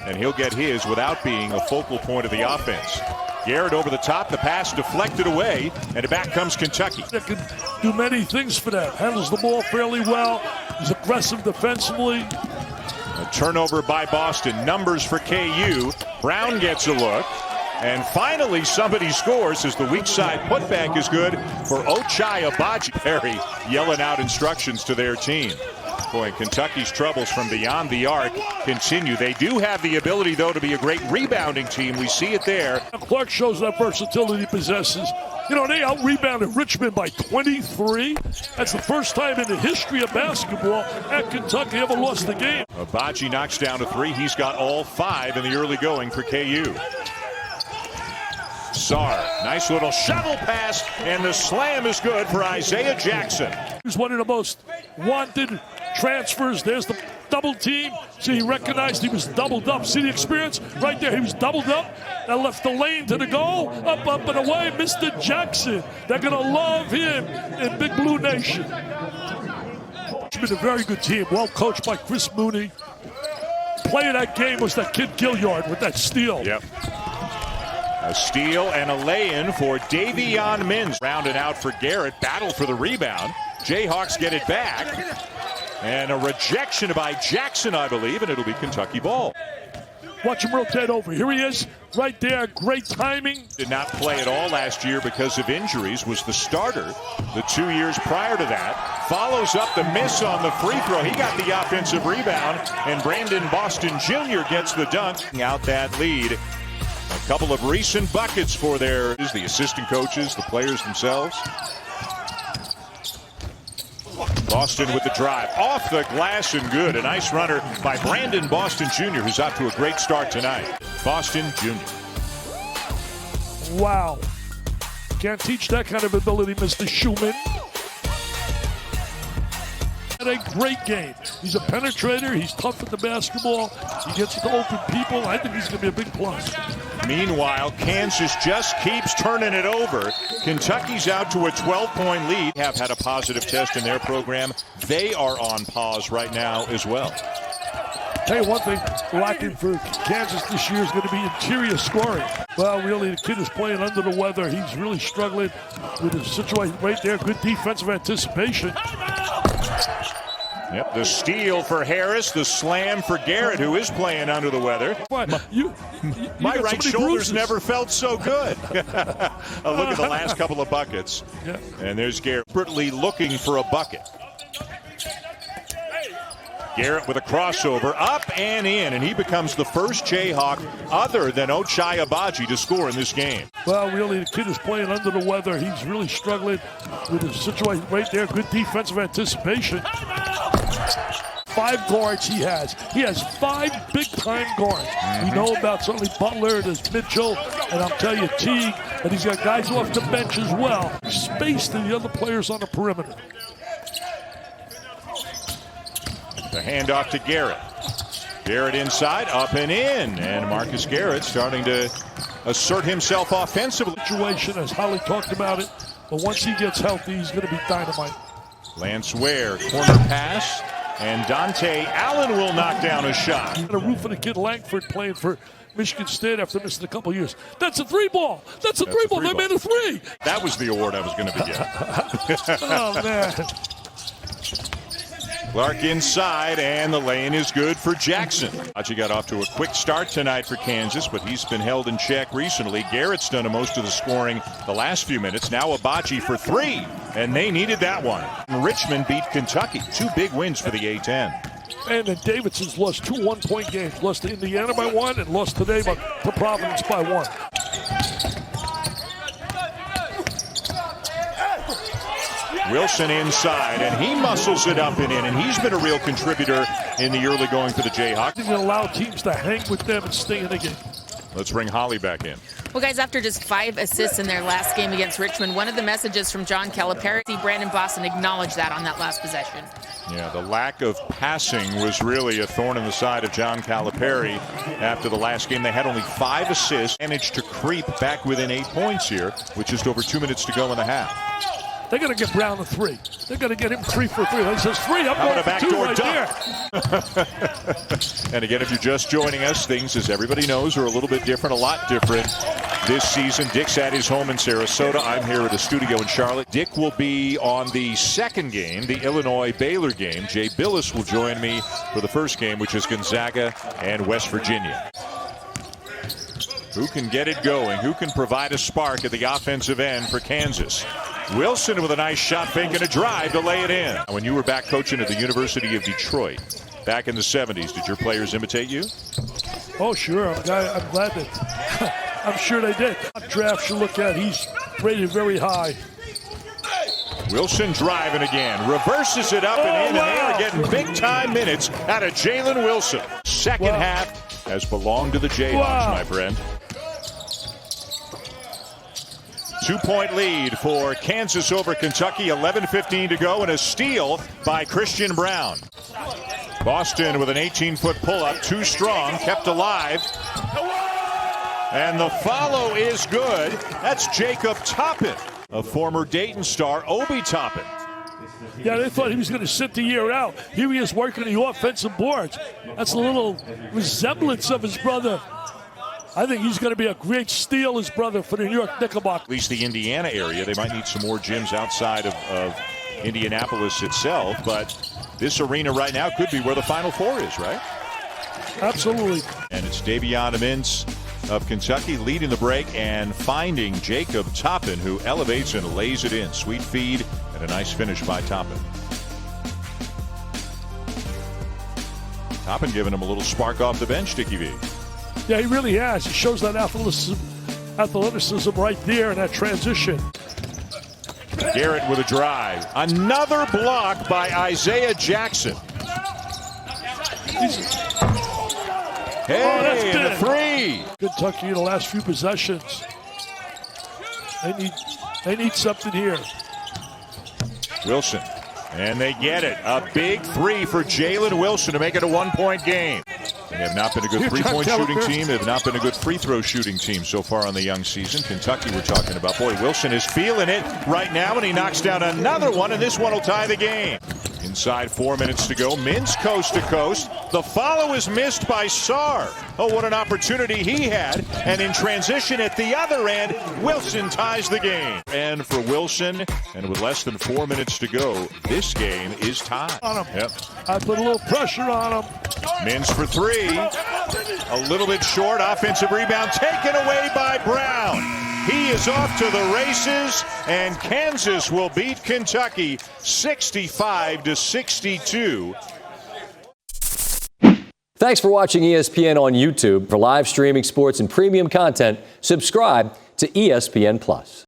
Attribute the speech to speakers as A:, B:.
A: and he'll get his without being a focal point of the offense. Garrett over the top, the pass deflected away, and back comes Kentucky.
B: That can do many things for them. Handles the ball fairly well. He's aggressive defensively.
A: A turnover by Boston. Numbers for KU. Brown gets a look. And finally, somebody scores as the weak side putback is good for Ochai Agbaji. Perry yelling out instructions to their team. Boy, Kentucky's troubles from beyond the arc continue. They do have the ability, though, to be a great rebounding team. We see it there.
B: Clark shows that versatility he possesses. You know, they out-rebounded Richmond by 23. That's the first time in the history of basketball at Kentucky ever lost the game.
A: Agbaji knocks down a three. He's got all 5 in the early going for KU. Sarr, nice little shovel pass, and the slam is good for Isaiah Jackson.
B: He's one of the most wanted transfers. There's the double team. See, he recognized he was doubled up. See the experience right there? He was doubled up. That left the lane to the goal. Up, up, and away. Mr. Jackson. They're going to love him in Big Blue Nation. It's been a very good team. Well coached by Chris Mooney. Play of that game was that kid Gilliard with that steal.
A: Yep. A steal and a lay-in for Davion Mins. Rounded out for Garrett. Battle for the rebound. Jayhawks get it back. And a rejection by Jackson, I believe, and it'll be Kentucky ball.
B: Watch him rotate over. Here he is, right there. Great timing.
A: Did not play at all last year because of injuries. Was the starter the 2 years prior to that. Follows up the miss on the free throw. He got the offensive rebound, and Brandon Boston Jr. gets the dunk. Out that lead. A couple of recent buckets for the assistant coaches, the players themselves. Boston with the drive. Off the glass and good. A nice runner by Brandon Boston Jr., who's out to a great start tonight. Boston Jr.
B: Wow. Can't teach that kind of ability, Mr. Schumann. Had a great game. He's a penetrator. He's tough at the basketball. He gets to open people. I think he's going to be a big plus.
A: Meanwhile, Kansas just keeps turning it over. Kentucky's out to a 12-point lead. Have had a positive test in their program. They are on pause right now as well.
B: Tell you one thing, lacking for Kansas this year is going to be interior scoring. Well, really, the kid is playing under the weather. He's really struggling with the situation right there. Good defensive anticipation.
A: Yep, the steal for Harris, the slam for Garrett, who is playing under the weather. My right shoulder's never felt so good. A look at the last couple of buckets.
B: Yeah.
A: And there's Garrett desperately looking for a bucket. Garrett with a crossover, up and in, and he becomes the first Jayhawk other than Ochai Agbaji to score in this game.
B: Well, really, the kid is playing under the weather. He's really struggling with the situation right there. Good defensive anticipation. 5 guards he has. He has 5 big-time guards. We know about certainly Butler, there's Mitchell, and I'll tell you Teague, and he's got guys off the bench as well. Space to the other players on the perimeter.
A: The handoff to Garrett. Garrett inside, up and in. And Marcus Garrett starting to assert himself offensively.
B: Situation, as Holly talked about it, but once he gets healthy, he's going to be dynamite.
A: Lance Ware, corner pass, and Dante Allen will knock down a shot.
B: A roof of the kid Langford playing for Michigan State after missing a couple of years. That's a 3-ball. That's a 3-ball. They made a 3.
A: That was the award I was going to be getting.
B: Oh, man.
A: Clark inside, and the lane is good for Jackson. Agbaji got off to a quick start tonight for Kansas, but he's been held in check recently. Garrett's done most of the scoring the last few minutes. Now Agbaji for 3, and they needed that one. Richmond beat Kentucky. 2 big wins for the A-10.
B: And then Davidson's lost 2 one-point games. Lost to Indiana by 1 and lost today to Providence by 1.
A: Wilson inside, and he muscles it up and in, and he's been a real contributor in the early going for the Jayhawks.
B: They allow teams to hang with them and stay in the game.
A: Let's bring Holly back in.
C: Well, guys, after just 5 assists in their last game against Richmond, one of the messages from John Calipari, Brandon Boston acknowledged that on that last possession.
A: Yeah, the lack of passing was really a thorn in the side of John Calipari after the last game. They had only 5 assists, managed to creep back within 8 points here with just over 2 minutes to go in the half.
B: They're going to get Brown a 3. They're going to get him 3 for 3. He says 3. I'm
A: How
B: going
A: about a
B: for 2
A: backdoor
B: right
A: dunk?
B: there.
A: And again, if you're just joining us, things, as everybody knows, are a little bit different, a lot different this season. Dick's at his home in Sarasota. I'm here at the studio in Charlotte. Dick will be on the second game, the Illinois-Baylor game. Jay Billis will join me for the first game, which is Gonzaga and West Virginia. Who can get it going? Who can provide a spark at the offensive end for Kansas? Wilson with a nice shot fake and a drive to lay it in. When you were back coaching at the University of Detroit back in the 70s, did your players imitate you?
B: Oh, sure. I'm glad that. I'm sure they did. Draft you look at, he's rated very high.
A: Wilson driving again. Reverses it up and in, and they are getting big-time minutes out of Jalen Wilson. Second half has belonged to the Jayhawks, my friend. 2-point lead for Kansas over Kentucky. 11:15 to go, and a steal by Christian Brown. Boston with an 18-foot pull-up, too strong, kept alive. And the follow is good. That's Jacob Toppin, a former Dayton star, Obi Toppin.
B: Yeah, they thought he was going to sit the year out. Here he is working the offensive boards. That's a little resemblance of his brother. I think he's going to be a great steal, his brother, for the New York Knickerbockers.
A: At least the Indiana area. They might need some more gyms outside of Indianapolis itself, but this arena right now could be where the Final Four is, right?
B: Absolutely.
A: And it's Davion Mintz of Kentucky leading the break and finding Jacob Toppin, who elevates and lays it in. Sweet feed and a nice finish by Toppin. Toppin giving him a little spark off the bench, Dickie V.
B: Yeah, he really has. He shows that athleticism right there in that transition.
A: Garrett with a drive. Another block by Isaiah Jackson. Hey, and a 3.
B: Kentucky in the last few possessions. They need something here.
A: Wilson, and they get it. A big 3 for Jalen Wilson to make it a 1-point game. They have not been a good three-point shooting team. They have not been a good free throw shooting team so far on the young season. Kentucky we're talking about. Boy, Wilson is feeling it right now, and he knocks down another one, and this one will tie the game. Inside 4 minutes to go. Mintz coast to coast. The follow is missed by Sarr. Oh, what an opportunity he had. And in transition at the other end, Wilson ties the game. And for Wilson, and with less than 4 minutes to go, this game is tied.
B: On him.
A: Yep.
B: I put a little pressure on him.
A: Mintz for 3. A little bit short. Offensive rebound taken away by Brown. He is off to the races, and Kansas will beat Kentucky 65-62.
D: Thanks for watching ESPN on YouTube. For live streaming sports and premium content, subscribe to ESPN+.